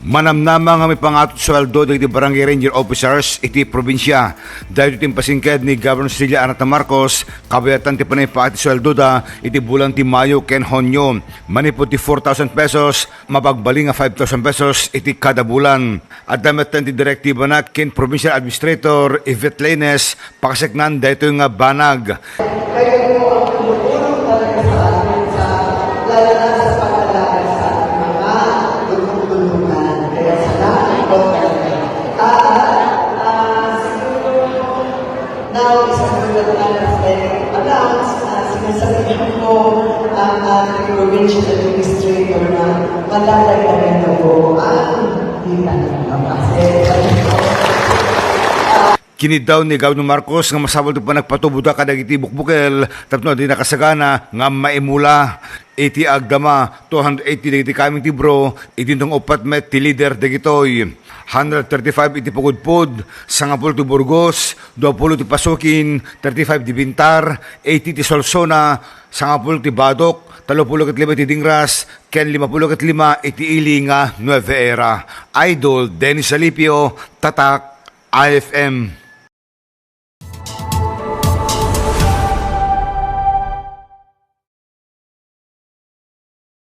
Manamnama nga may pangatot sweldo dagiti barangay ranger officers iti probinsya. Dahil iti pasingked ni Governor Cecilia Arata Marcos, kabayatan ti panay paati sweldo da iti bulan ti Mayo ken Hunyo. Manipod ti 4,000 pesos, mabagbaling nga 5,000 pesos iti kada bulan. At damat ti direktiba na ken Provincial Administrator Yvette Laines, pakaseknan dahito nga banag. Kayo po ang tumutulong talaga sa amin sa lalo na sa pagkalakas sa ating mga tutulungan. Kaya salamat po talaga. Siguro now isang ulat na allowance na sinasabihan ko ang ating provincial administrator na malalagyan na po ang kita ng Kinidaw ni Governor Marcos nga masabol ti pa nagpatubuda kadagiti bukbukel tapno di nakasagana nga maimula iti agdama 280 dagiti kaming ti bro iti tong upat met ti leader dagitoy 135 iti Pugudpud, 10 ti Burgos, 20 ti Pasukin, 35 ti Bintar, 80 ti Solsona, 10 ti Badok, 35 ti Dingras, ken 55 iti Ilinga, Nueva Era. Idol Dennis Alipio, Tatak, IFM.